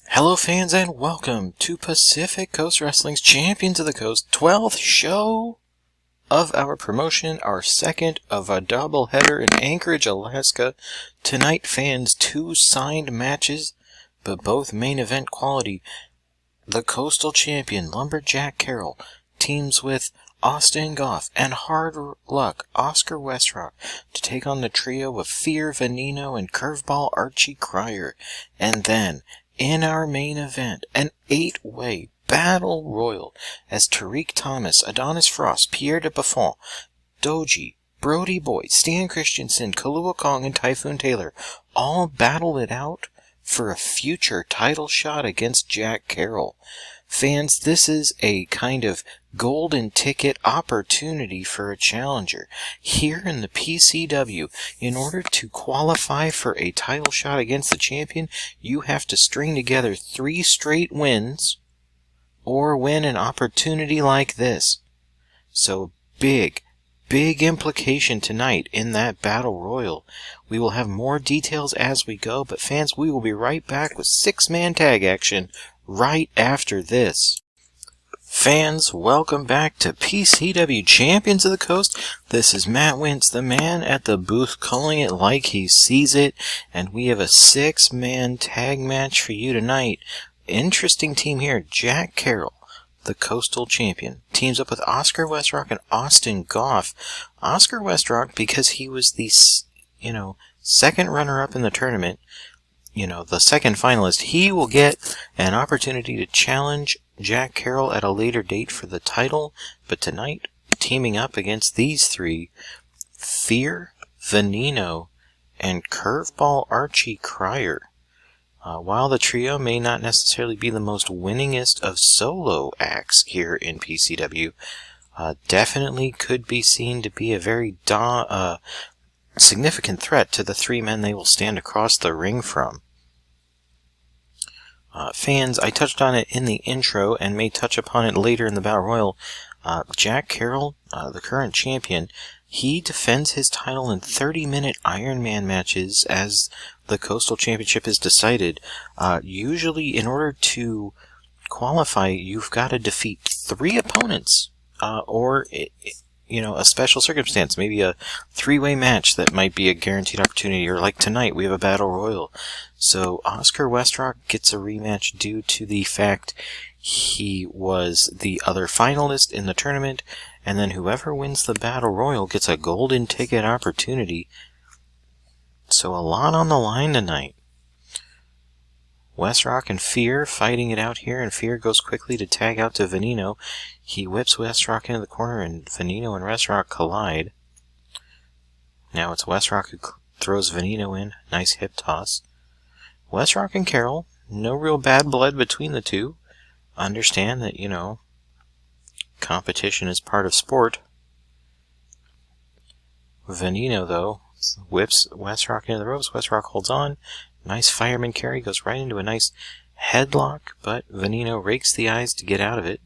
Hello fans and welcome to Pacific Coast Wrestling's Champions of the Coast 12th show of our promotion, our second of a doubleheader in Anchorage, Alaska. Tonight fans, 2 signed matches, but both main event quality. The Coastal Champion, Lumberjack Carroll, teams with Austin Goff and Hard Luck Oscar Westrock to take on the trio of Fear, Veneno, and Curveball Archie Cryer. And then, in our main event, an 8-way battle royal as Tariq Thomas, Adonis Frost, Pierre de Buffon, Doji, Brody Boy, Stan Christensen, Kalua Kong, and Typhoon Taylor all battle it out for a future title shot against Jack Carroll. Fans, this is a kind of golden ticket opportunity for a challenger. Here in the PCW, in order to qualify for a title shot against the champion, you have to string together 3 straight wins or win an opportunity like this. So big implication tonight in that battle royal. We will have more details as we go, but fans, we will be right back with 6-man tag action right after this. Fans, welcome back to PCW Champions of the Coast. This is Matt Wentz, the man at the booth, calling it like he sees it, and we have a 6-man tag match for you tonight. Interesting team here. Jack Carroll, the Coastal Champion, teams up with Oscar Westrock and Austin Goff. Oscar Westrock, because he was the, second runner-up in the tournament, the second finalist, he will get an opportunity to challenge Jack Carroll at a later date for the title. But tonight, teaming up against these 3, Fear, Veneno, and Curveball Archie Cryer. While the trio may not necessarily be the most winningest of solo acts here in PCW, definitely could be seen to be a very significant threat to the 3 men they will stand across the ring from. Fans, I touched on it in the intro and may touch upon it later in the Battle Royal. Jack Carroll, the current champion, he defends his title in 30-minute Iron Man matches as the Coastal Championship is decided. Usually, in order to qualify, you've got to defeat 3 opponents, or a special circumstance, maybe a 3-way match that might be a guaranteed opportunity, or like tonight, we have a Battle Royal. So Oscar Westrock gets a rematch due to the fact he was the other finalist in the tournament, and then whoever wins the Battle Royal gets a golden ticket opportunity. So a lot on the line tonight. Westrock and Fear fighting it out here, and Fear goes quickly to tag out to Veneno. He whips Westrock into the corner, and Veneno and Westrock collide. Now it's Westrock who throws Veneno in. Nice hip toss. Westrock and Carroll, no real bad blood between the 2. Understand that, competition is part of sport. Veneno, though, whips Westrock into the ropes. Westrock holds on. Nice fireman carry, goes right into a nice headlock, but Veneno rakes the eyes to get out of it.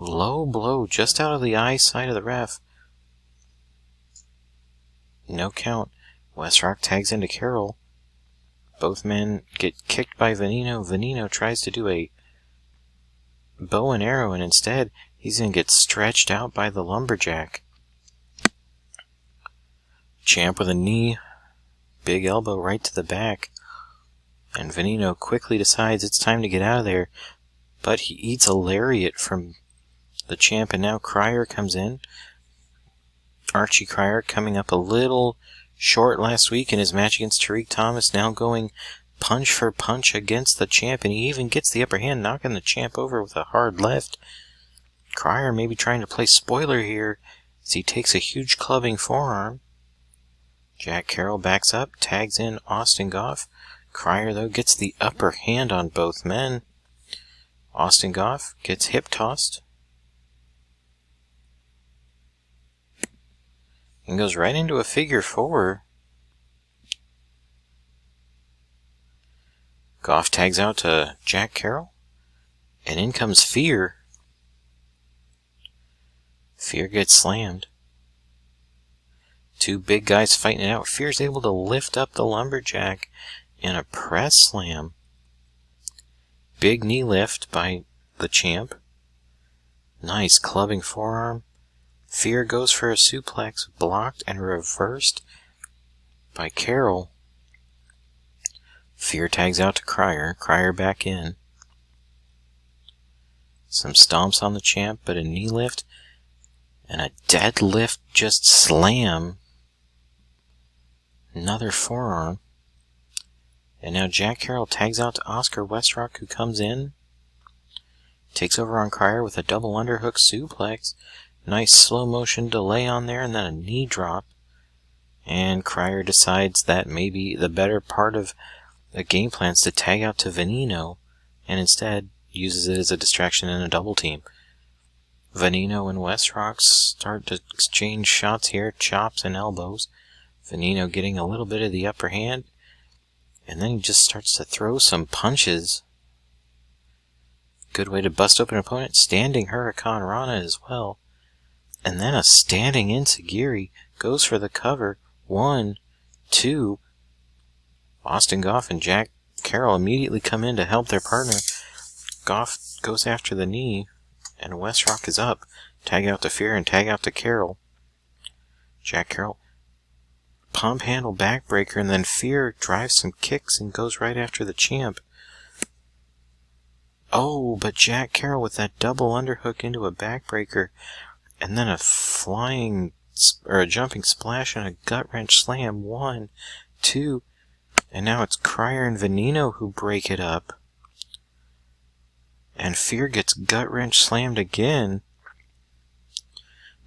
Low blow just out of the eye side of the ref. No count. Westrock tags into Carroll. Both men get kicked by Veneno. Veneno tries to do a bow and arrow, and instead he's going to get stretched out by the Lumberjack. Champ with a knee. Big elbow right to the back. And Veneno quickly decides it's time to get out of there. But he eats a lariat from the champ, and now Cryer comes in. Archie Cryer coming up a little short last week in his match against Tariq Thomas, now going punch for punch against the champ, and he even gets the upper hand, knocking the champ over with a hard left. Cryer maybe trying to play spoiler here as he takes a huge clubbing forearm. Jack Carroll backs up, tags in Austin Goff. Cryer, though, gets the upper hand on both men. Austin Goff gets hip tossed and goes right into a figure 4. Goff tags out to Jack Carroll, and in comes Fear. Fear gets slammed. 2 big guys fighting it out. Fear's able to lift up the Lumberjack in a press slam. Big knee lift by the champ. Nice clubbing forearm. Fear goes for a suplex, blocked and reversed by Carroll. Fear tags out to Crier. Crier back in. Some stomps on the champ, but a knee lift and a deadlift just slam. Another forearm. And now Jack Carroll tags out to Oscar Westrock, who comes in. Takes over on Crier with a double underhook suplex. Nice slow motion delay on there, and then a knee drop. And Crier decides that maybe the better part of the game plan is to tag out to Veneno, and instead uses it as a distraction in a double team. Veneno and Westrock start to exchange shots here, chops and elbows. Veneno getting a little bit of the upper hand, and then he just starts to throw some punches. Good way to bust open an opponent. Standing Hurricane Rana as well. And then a standing Enziguri goes for the cover. 1, 2. Austin Goff and Jack Carroll immediately come in to help their partner. Goff goes after the knee, and Westrock is up. Tag out to Fear and tag out to Carroll. Jack Carroll. Pump handle backbreaker, and then Fear drives some kicks and goes right after the champ. Oh, but Jack Carroll with that double underhook into a backbreaker, and then a flying, or a jumping splash and a gut wrench slam. 1, 2, and now it's Crier and Veneno who break it up. And Fear gets gut wrench slammed again.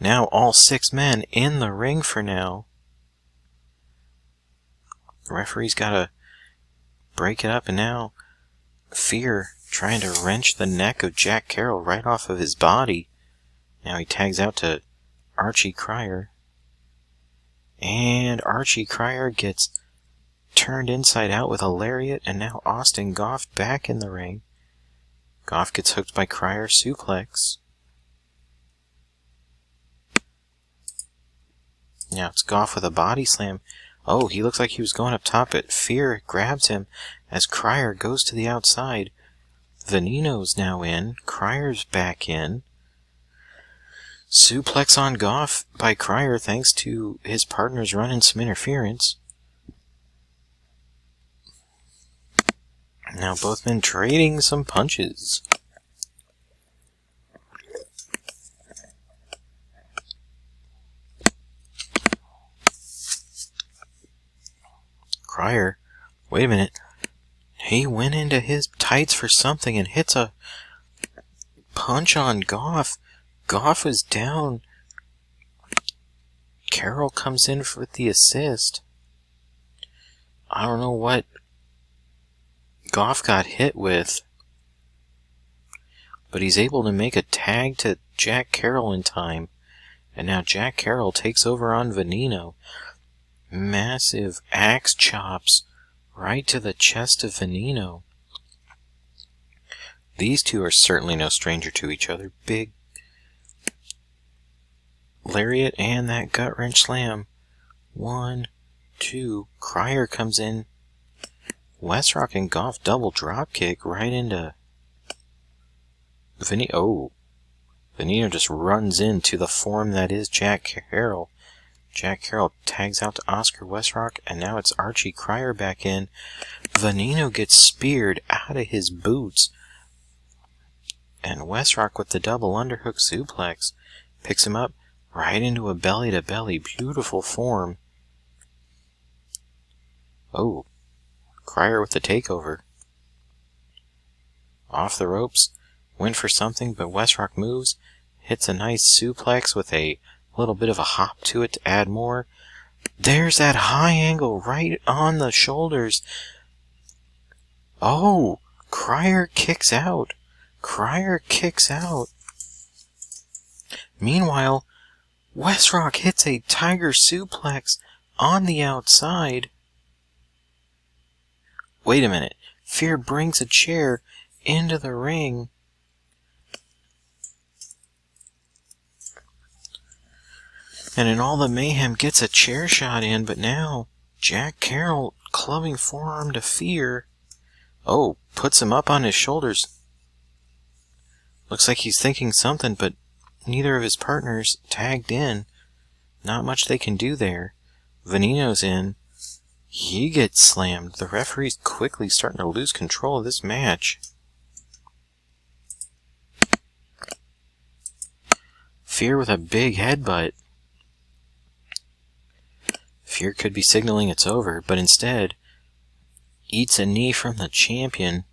Now all 6 men in the ring for now. The referee's got to break it up, and now Fear trying to wrench the neck of Jack Carroll right off of his body. Now he tags out to Archie Crier. And Archie Crier gets turned inside out with a lariat, and now Austin Goff back in the ring. Goff gets hooked by Crier, suplex. Now it's Goff with a body slam. Oh, he looks like he was going up top, but Fear grabs him as Crier goes to the outside. Veneno's now in. Crier's back in. Suplex on Goff by Crier thanks to his partners running some interference. Now both men trading some punches. Crier, wait a minute. He went into his tights for something and hits a punch on Goff. Goff is down. Carroll comes in with the assist. I don't know what Goff got hit with, but he's able to make a tag to Jack Carroll in time. And now Jack Carroll takes over on Veneno. Massive axe chops right to the chest of Veneno. These two are certainly no stranger to each other. Big lariat and that gut wrench slam. 1, 2. Crier comes in. Westrock and Goff double drop kick right into Veneno. Oh, Veneno just runs into the form that is Jack Carroll. Jack Carroll tags out to Oscar Westrock, and now it's Archie Crier back in. Veneno gets speared out of his boots. And Westrock with the double underhook suplex picks him up right into a belly-to-belly. Beautiful form. Oh, Crier with the takeover. Off the ropes. Went for something, but Westrock moves. Hits a nice suplex with a little bit of a hop to it to add more. There's that high angle right on the shoulders. Oh, Crier kicks out. Crier kicks out. Meanwhile, Westrock hits a tiger suplex on the outside. Wait a minute. Fear brings a chair into the ring. And in all the mayhem gets a chair shot in, but now Jack Carroll clubbing forearm to Fear. Oh, puts him up on his shoulders. Looks like he's thinking something, but neither of his partners tagged in. Not much they can do there. Veneno's in. He gets slammed. The referee's quickly starting to lose control of this match. Fear with a big headbutt. Fear could be signaling it's over, but instead eats a knee from the champion.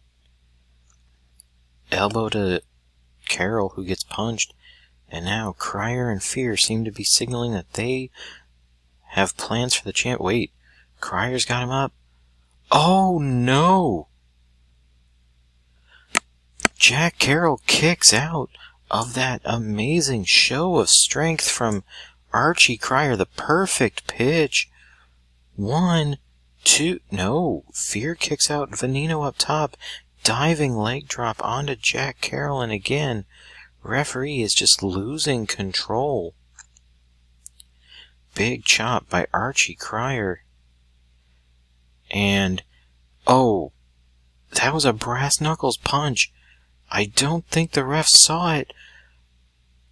Elbow to Carroll, who gets punched. And now Crier and Fear seem to be signaling that they have plans for the champ. Wait, Crier's got him up. Oh no! Jack Carroll kicks out of that amazing show of strength from Archie Crier. The perfect pitch. 1, 2, no. Fear kicks out Veneno up top. Diving leg drop onto Jack Carroll, and again, referee is just losing control. Big chop by Archie Crier. And, oh, that was a brass knuckles punch. I don't think the ref saw it.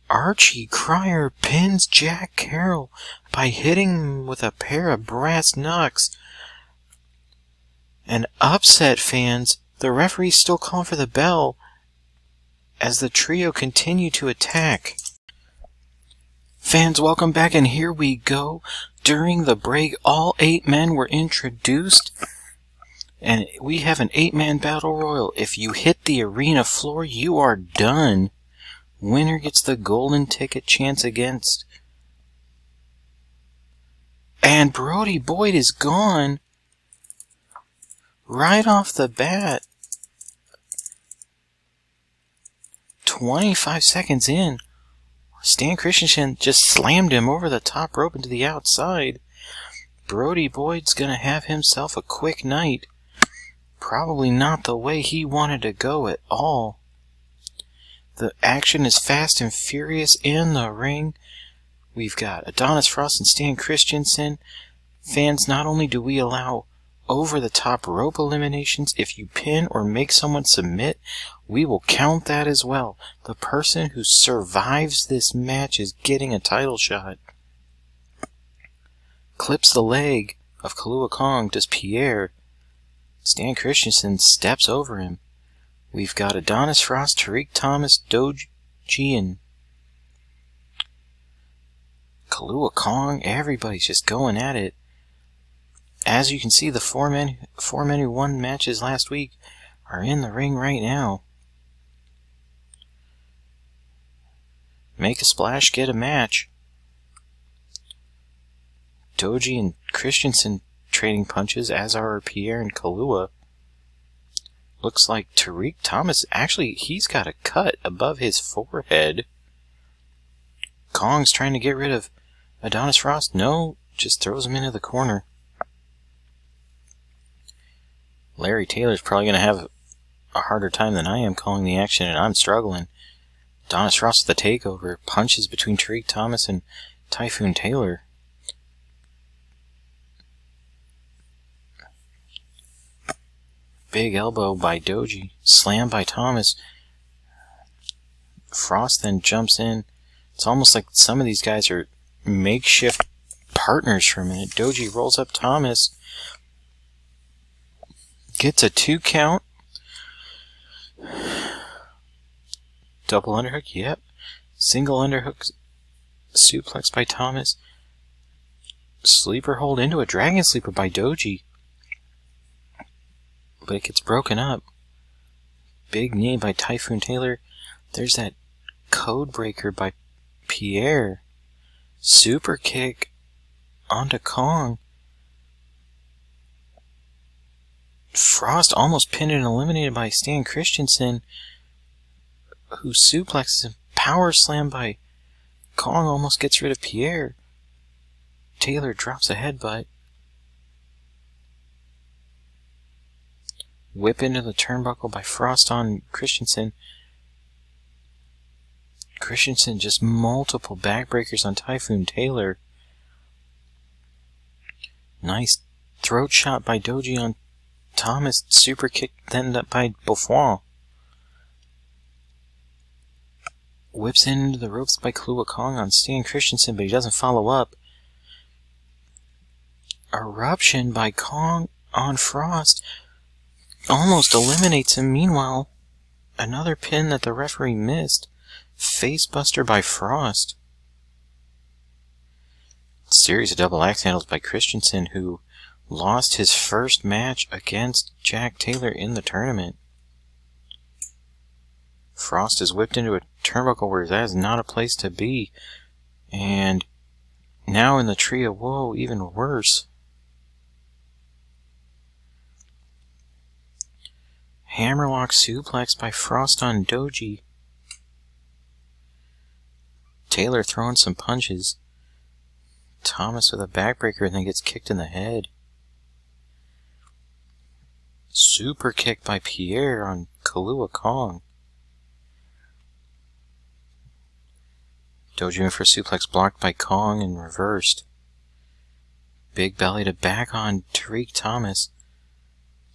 Archie Crier pins Jack Carroll by hitting him with a pair of brass knucks. And upset fans, the referee's still calling for the bell as the trio continue to attack. Fans, welcome back, and here we go. During the break, all 8 men were introduced, and we have an 8-man battle royal. If you hit the arena floor, you are done. Winner gets the golden ticket chance against. And Brody Boyd is gone right off the bat. 25 seconds in, Stan Christensen just slammed him over the top rope into the outside. Brody Boyd's gonna have himself a quick night. Probably not the way he wanted to go at all. The action is fast and furious in the ring. We've got Adonis Frost and Stan Christensen. Fans, not only do we allow over-the-top rope eliminations, if you pin or make someone submit, we will count that as well. The person who survives this match is getting a title shot. Clips the leg of Kalua Kong, does Pierre. Stan Christensen steps over him. We've got Adonis Frost, Tariq Thomas, Doji, and Kalua Kong. Everybody's just going at it. As you can see, the four men who won matches last week are in the ring right now. Make a splash, get a match. Doji and Christensen trading punches, as are Pierre and Kalua. Looks like Tariq Thomas, actually, he's got a cut above his forehead. Kong's trying to get rid of Adonis Frost. No, just throws him into the corner. Larry Taylor's probably going to have a harder time than I am calling the action, and I'm struggling. Adonis Frost with the takeover. Punches between Tariq Thomas and Typhoon Taylor. Big elbow by Doji. Slam by Thomas. Frost then jumps in. It's almost like some of these guys are makeshift partners for a minute. Doji rolls up Thomas. Gets a 2 count. Double underhook, yep. Single underhook suplex by Thomas. Sleeper hold into a dragon sleeper by Doji. But it gets broken up. Big knee by Typhoon Taylor. There's that code breaker by Pierre. Super kick onto Kong. Frost almost pinned and eliminated by Stan Christensen, who suplexes and power slam by Kong, almost gets rid of Pierre. Taylor drops a headbutt. Whip into the turnbuckle by Frost on Christensen. Christensen just multiple backbreakers on Typhoon Taylor. Nice throat shot by Doji on Thomas super kicked then by Buffon. Whips into the ropes by Kalua Kong on Stan Christensen, but he doesn't follow up. Eruption by Kong on Frost. Almost eliminates him. Meanwhile, another pin that the referee missed. Facebuster by Frost. Series of double axe handles by Christensen, who lost his first match against Jack Taylor in the tournament. Frost is whipped into a turnbuckle where that is not a place to be. And now in the tree of woe, even worse. Hammerlock suplex by Frost on Doji. Taylor throwing some punches. Thomas with a backbreaker and then gets kicked in the head. Super kick by Pierre on Kalua Kong. Doji went for a suplex blocked by Kong and reversed. Big belly to back on Tariq Thomas.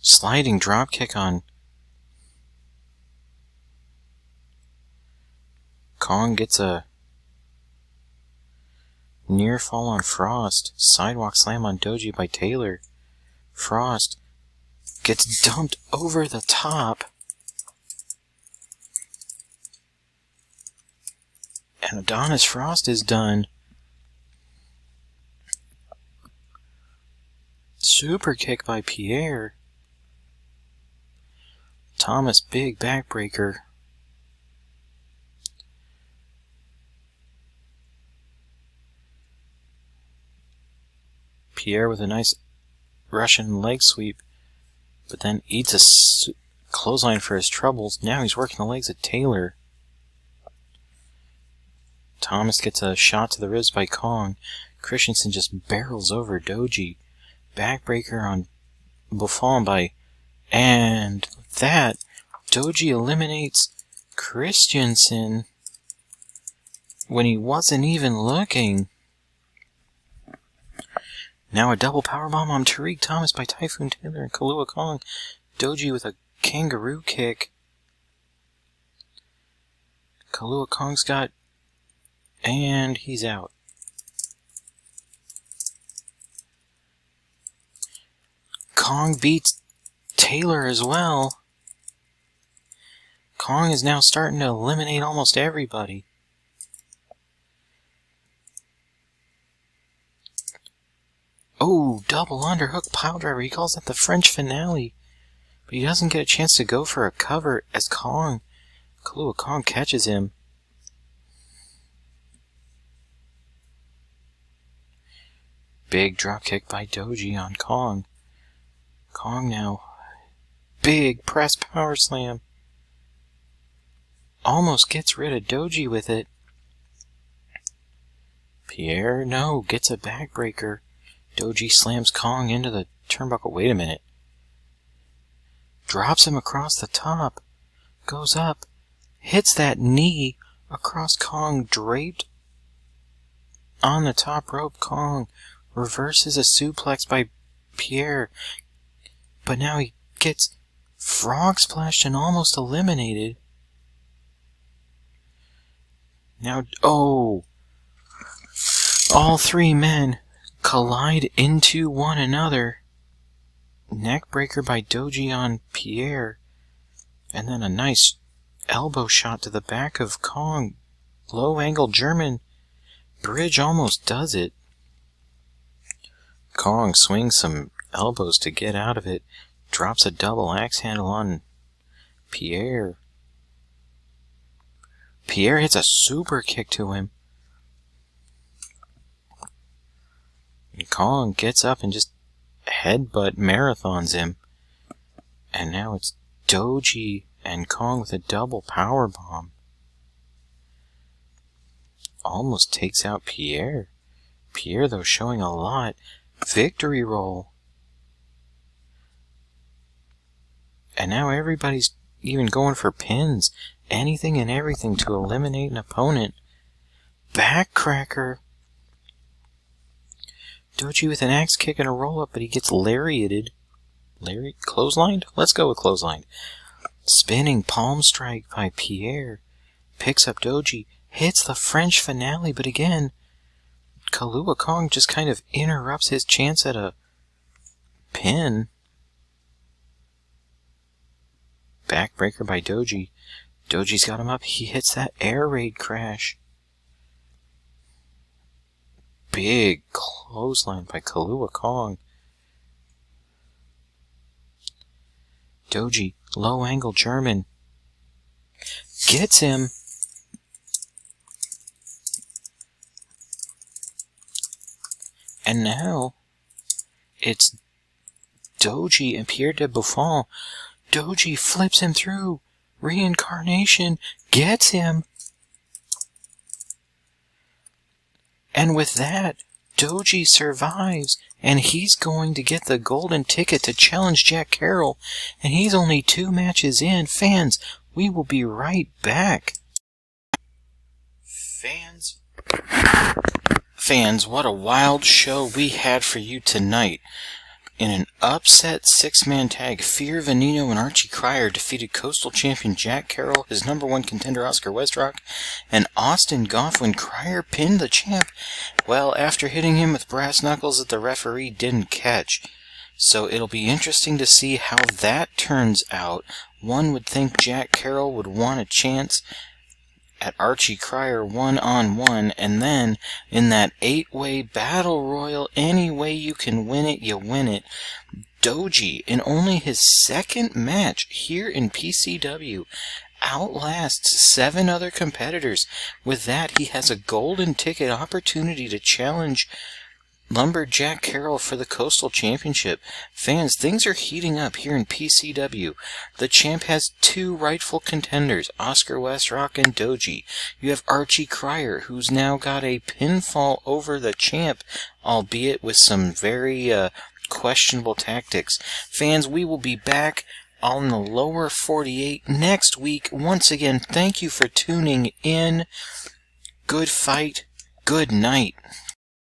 Sliding dropkick on Kong. Gets a near fall on Frost. Sidewalk slam on Doji by Taylor. Frost gets dumped over the top. And Adonis Frost is done. Super kick by Pierre. Thomas, big backbreaker. Pierre with a nice Russian leg sweep, but then eats a clothesline for his troubles. Now he's working the legs of Taylor. Thomas gets a shot to the ribs by Kong. Christensen just barrels over Doji. Backbreaker on Buffon by... And that, Doji eliminates Christensen when he wasn't even looking. Now a double powerbomb on Tariq Thomas by Typhoon Taylor and Kalua Kong. Doji with a kangaroo kick. Kalua Kong's got... And he's out. Kong beats Taylor as well. Kong is now starting to eliminate almost everybody. Oh, double underhook piledriver. He calls that the French finale. But he doesn't get a chance to go for a cover as Kalua Kong catches him. Big dropkick by Doji on Kong. Kong now. Big press power slam. Almost gets rid of Doji with it. Pierre, no, gets a backbreaker. Doji slams Kong into the turnbuckle. Wait a minute. Drops him across the top. Goes up. Hits that knee across Kong, draped on the top rope. Kong reverses a suplex by Pierre. But now he gets frog splashed and almost eliminated. Now, oh! All three men collide into one another. Neckbreaker by Doji on Pierre. And then a nice elbow shot to the back of Kong. Low angle German bridge almost does it. Kong swings some elbows to get out of it. Drops a double axe handle on Pierre. Pierre hits a super kick to him. And Kong gets up and just headbutt marathons him. And now it's Doji and Kong with a double powerbomb. Almost takes out Pierre. Pierre, though, showing a lot. Victory roll. And now everybody's even going for pins. Anything and everything to eliminate an opponent. Backcracker. Doji with an axe kick and a roll-up, but he gets lariated. Larry, clotheslined? Let's go with clotheslined. Spinning palm strike by Pierre. Picks up Doji. Hits the French finale, but again, Kalua Kong just kind of interrupts his chance at a pin. Backbreaker by Doji. Doji's got him up. He hits that air raid crash. Big clothesline by Kalua Kong. Doji, low angle German. Gets him. And now it's Doji and Pierre de Buffon. Doji flips him through. Reincarnation gets him. And with that, Doji survives, and he's going to get the golden ticket to challenge Jack Carroll, and he's only 2 matches in. Fans, we will be right back. Fans, what a wild show we had for you tonight. In an upset 6-man tag, Fear Veneno and Archie Cryer defeated Coastal Champion Jack Carroll, his #1 contender Oscar Westrock, and Austin Goff when Cryer pinned the champ, well, after hitting him with brass knuckles that the referee didn't catch. So it'll be interesting to see how that turns out. One would think Jack Carroll would want a chance at Archie Cryer 1-on-1, and then in that 8-way battle royal, any way you can win it, you win it. Doji, in only his 2nd match here in PCW, outlasts 7 other competitors. With that, he has a golden ticket opportunity to challenge Lumberjack Carroll for the Coastal Championship. Fans, things are heating up here in PCW. The champ has 2 rightful contenders, Oscar Westrock and Doji. You have Archie Cryer, who's now got a pinfall over the champ, albeit with some very questionable tactics. Fans, we will be back on the lower 48 next week. Once again, thank you for tuning in. Good fight. Good night.